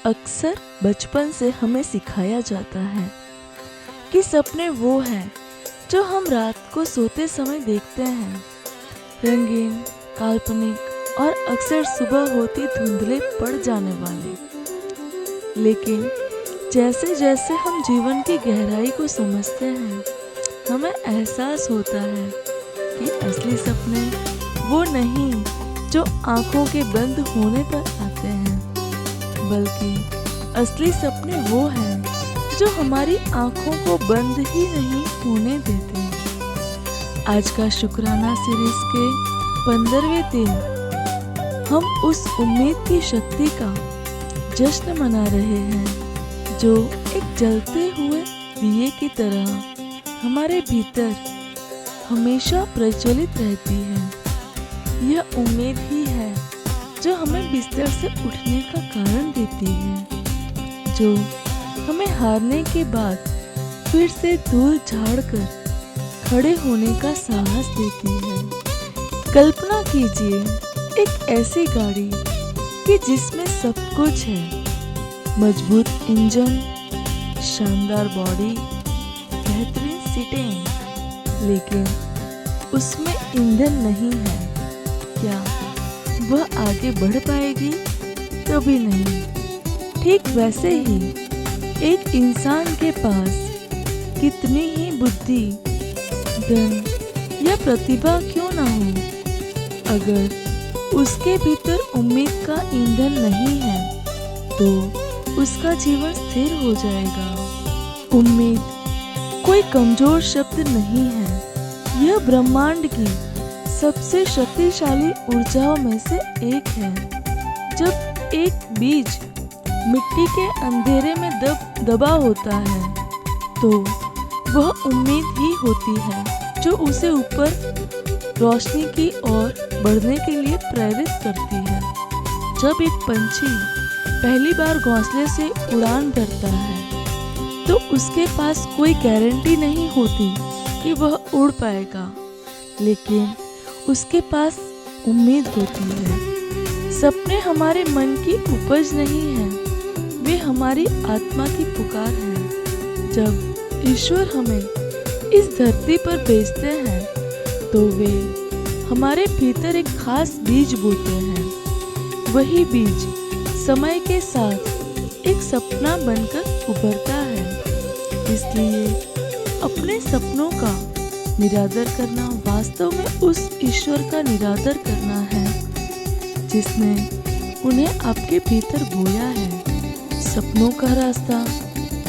अक्सर बचपन से हमें सिखाया जाता है कि सपने वो हैं जो हम रात को सोते समय देखते हैं, रंगीन, काल्पनिक और अक्सर सुबह होती धुंधले पड़ जाने वाले। लेकिन जैसे जैसे हम जीवन की गहराई को समझते हैं, हमें एहसास होता है कि असली सपने वो नहीं जो आंखों के बंद होने पर आते हैं, बल्कि असली सपने वो हैं जो हमारी आंखों को बंद ही नहीं होने देते। आज का शुक्राना सीरीज के 15वें दिन हम उस उम्मीद की शक्ति का जश्न मना रहे हैं जो एक जलते हुए दिए की तरह हमारे भीतर हमेशा प्रज्वलित रहती है। यह उम्मीद ही है जो हमें बिस्तर से उठने का कारण देती है, जो हमें हारने के बाद फिर से धूल झाड़कर खड़े होने का साहस देती है। कल्पना कीजिए एक ऐसी गाड़ी कि जिसमें सब कुछ है, मजबूत इंजन, शानदार बॉडी, बेहतरीन सीटें, लेकिन उसमें ईंधन नहीं है। क्या वह आगे बढ़ पाएगी? कभी नहीं। ठीक वैसे ही एक इंसान के पास कितनी ही बुद्धि, धन या प्रतिभा क्यों ना हो, अगर उसके भीतर उम्मीद का ईंधन नहीं है तो उसका जीवन स्थिर हो जाएगा। उम्मीद कोई कमजोर शब्द नहीं है, यह ब्रह्मांड की सबसे शक्तिशाली ऊर्जाओं में से एक है। जब एक बीज मिट्टी के अंधेरे में दबा होता है तो वह उम्मीद ही होती है जो उसे ऊपर रोशनी की ओर बढ़ने के लिए प्रेरित करती है। जब एक पंछी पहली बार घोंसले से उड़ान भरता है तो उसके पास कोई गारंटी नहीं होती कि वह उड़ पाएगा, लेकिन उसके पास उम्मीद होती है। सपने हमारे मन की उपज नहीं है, वे हमारी आत्मा की पुकार है। जब ईश्वर हमें इस धरती पर भेजते हैं तो वे हमारे भीतर एक खास बीज बोते हैं। वही बीज समय के साथ एक सपना बनकर उभरता है। इसलिए अपने सपनों का निरादर करना वास्तव में उस ईश्वर का निरादर करना है जिसने उन्हें आपके भीतर बोया है। सपनों का रास्ता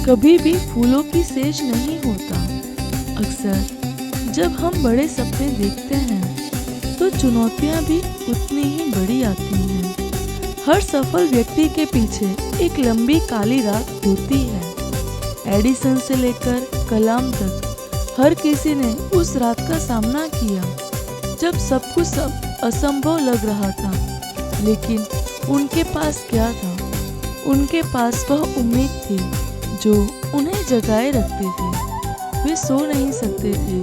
कभी भी फूलों की सेज नहीं होता। अक्सर जब हम बड़े सपने देखते हैं तो चुनौतियां भी उतनी ही बड़ी आती हैं। हर सफल व्यक्ति के पीछे एक लंबी काली रात होती है। एडिसन से लेकर कलाम तक हर किसी ने उस रात का सामना किया जब सब कुछ असंभव लग रहा था, लेकिन उनके पास क्या था? उनके पास वह उम्मीद थी जो उन्हें जगाए रखती थी। वे सो नहीं सकते थे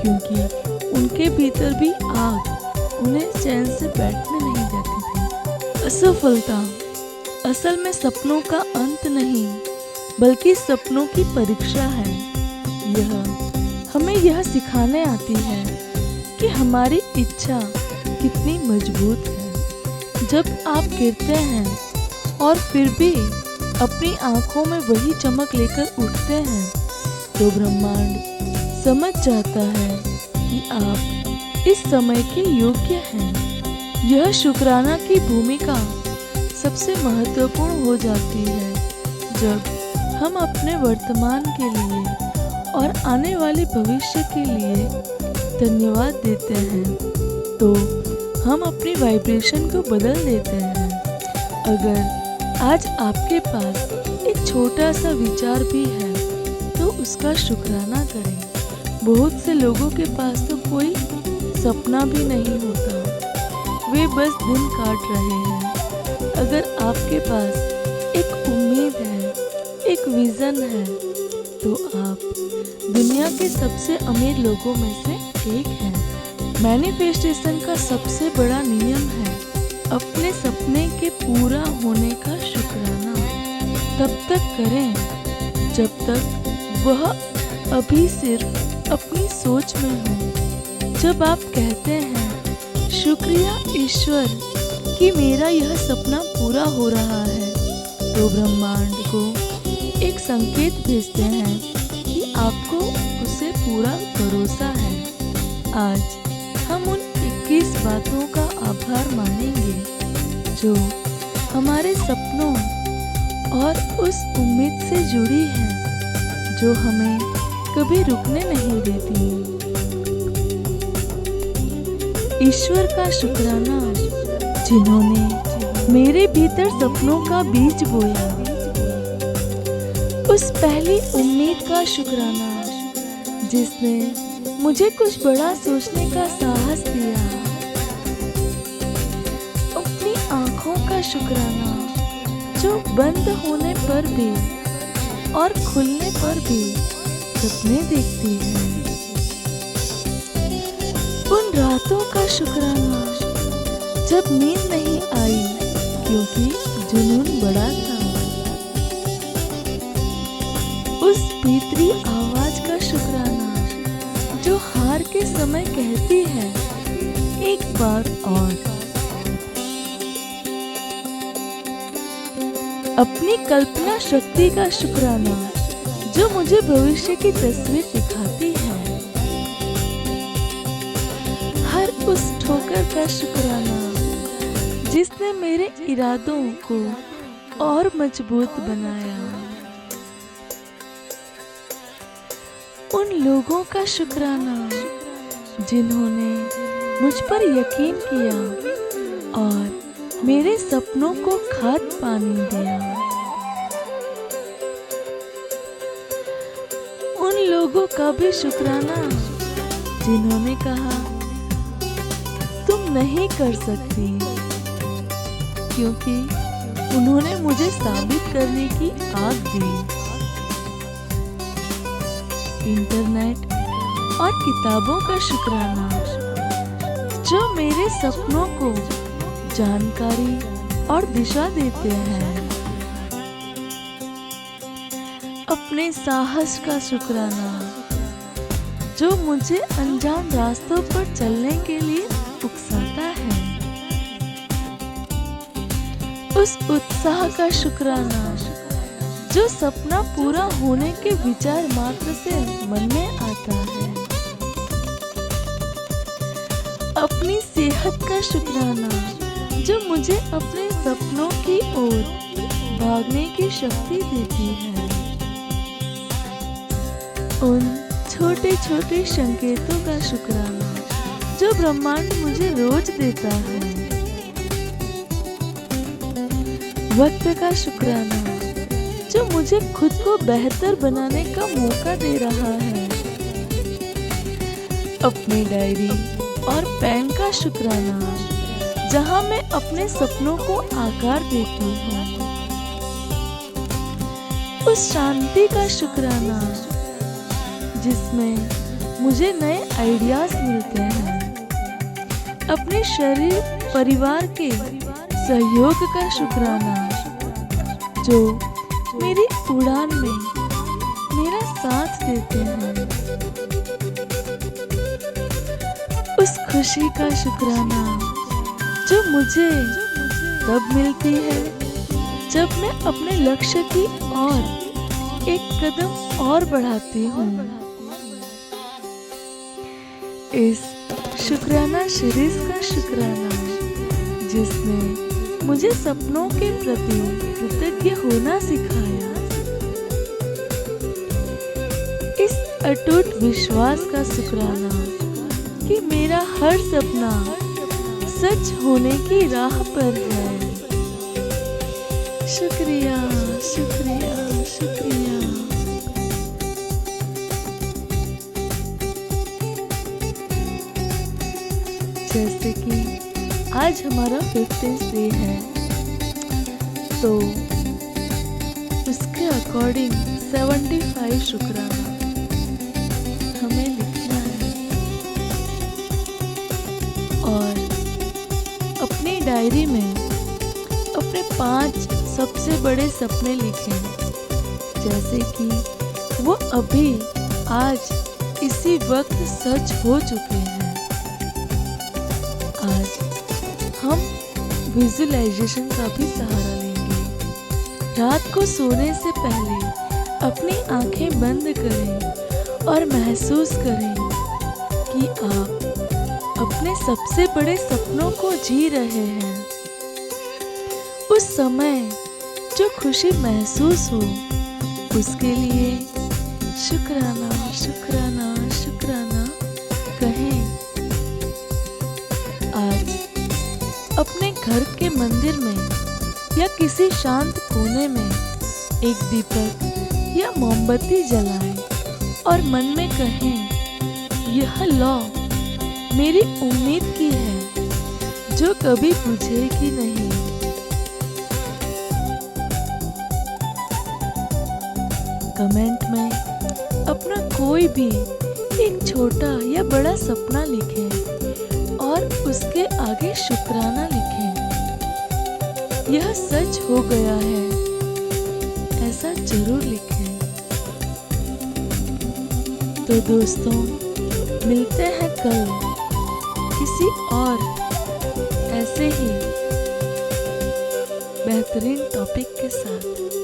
क्योंकि उनके भीतर भी आग उन्हें चैन से बैठने नहीं देती थी। असफलता असल में सपनों का अंत नहीं, बल्कि सपनों की परीक्षा है। यह हमें यह सिखाने आती है कि हमारी इच्छा कितनी मजबूत है। जब आप गिरते हैं और फिर भी अपनी आंखों में वही चमक लेकर उठते हैं तो ब्रह्मांड समझ जाता है कि आप इस समय के योग्य हैं। यह शुक्राना की भूमिका सबसे महत्वपूर्ण हो जाती है जब हम अपने वर्तमान के लिए और आने वाले भविष्य के लिए धन्यवाद देते हैं तो हम अपनी वाइब्रेशन को बदल देते हैं। अगर आज आपके पास एक छोटा सा विचार भी है तो उसका शुक्राना करें। बहुत से लोगों के पास तो कोई सपना भी नहीं होता, वे बस दिन काट रहे हैं। अगर आपके पास एक उम्मीद है, एक विजन है, तो आप दुनिया के सबसे अमीर लोगों में से एक हैं। मैनिफेस्टेशन का सबसे बड़ा नियम है अपने सपने के पूरा होने का शुक्राना। तब तक करें जब तक वह अभी सिर्फ अपनी सोच में हो। जब आप कहते हैं शुक्रिया ईश्वर कि मेरा यह सपना पूरा हो रहा है, तो ब्रह्मांड को एक संकेत भेजते हैं कि आपको उसे पूरा भरोसा है। आज हम उन 21 बातों का आभार मानेंगे जो हमारे सपनों और उस उम्मीद से जुड़ी है जो हमें कभी रुकने नहीं देती। ईश्वर का शुक्राना जिन्होंने मेरे भीतर सपनों का बीज बोया। उस पहली उम्मीद का शुक्राना जिसने मुझे कुछ बड़ा सोचने का साहस दिया। अपनी आँखों का शुक्राना जो बंद होने पर भी और खुलने पर भी सपने देखती है। उन रातों का शुक्राना जब नींद नहीं आई क्योंकि जुनून बड़ा था। उस भीतरी आवाज का शुक्राना जो हार के समय कहती है एक बार और। अपनी कल्पना शक्ति का शुक्राना जो मुझे भविष्य की तस्वीर दिखाती है। हर उस ठोकर का शुक्राना जिसने मेरे इरादों को और मजबूत बनाया। उन लोगों का शुक्राना जिन्होंने मुझ पर यकीन किया और मेरे सपनों को खाद पानी दिया। उन लोगों का भी शुक्राना जिन्होंने कहा तुम नहीं कर सकती, क्योंकि उन्होंने मुझे साबित करने की आग दी। इंटरनेट और किताबों का शुक्राना जो मेरे सपनों को जानकारी और दिशा देते हैं। अपने साहस का शुक्राना जो मुझे अनजान रास्तों पर चलने के लिए उकसाता है। उस उत्साह का शुक्राना जो सपना पूरा होने के विचार मात्र से मन में आता है। अपनी सेहत का शुक्राना जो मुझे अपने सपनों की ओर भागने की शक्ति देती है। उन छोटे छोटे संकेतों का शुक्राना जो ब्रह्मांड मुझे रोज देता है। वक्त का शुक्राना जो मुझे खुद को बेहतर बनाने का मौका दे रहा है। अपनी डायरी और पेन का शुक्राना जहां मैं अपने सपनों को आकार देती हूँ। उस शांति का शुक्राना जिसमें मुझे नए आइडियाज मिलते हैं। अपने शरीर परिवार के सहयोग का शुक्राना जो मेरी उड़ान में मेरा साथ देते हैं। उस खुशी का शुक्राना जो मुझे तब मिलती है जब मैं अपने लक्ष्य की ओर एक कदम और बढ़ाती हूँ। इस शुक्राना शिरीष का शुक्राना जिसने मुझे सपनों के प्रति कृतज्ञ होना सिखाया। इस अटूट विश्वास का शुक्राना कि मेरा हर सपना सच होने की राह पर है। शुक्रिया, शुक्रिया, शुक्रिया। जैसे कि आज हमारा 50th डे है, तो उसके अकॉर्डिंग 75 शुक्राना हमें लिखना है और अपनी डायरी में अपने 5 सबसे बड़े सपने लिखें, जैसे कि वो अभी आज इसी वक्त सच हो चुके हैं। आज हम विजुअलाइजेशन का भी सहारा लेंगे। रात को सोने से पहले अपनी आंखें बंद करें और महसूस करें कि आप अपने सबसे बड़े सपनों को जी रहे हैं। उस समय जो खुशी महसूस हो उसके लिए शुक्राना शुक्राना शुक्राना कहें। आज अपने घर के मंदिर में या किसी शांत कोने में एक दीपक या मोमबत्ती जलाएं और मन में कहें, यह लौ मेरी उम्मीद की है जो कभी बुझेगी नहीं। कमेंट में अपना कोई भी एक छोटा या बड़ा सपना लिखें और उसके आगे शुक्राना लिखें। यह सच हो गया है, ऐसा जरूर लिखें। तो दोस्तों, मिलते हैं कल किसी और ऐसे ही बेहतरीन टॉपिक के साथ।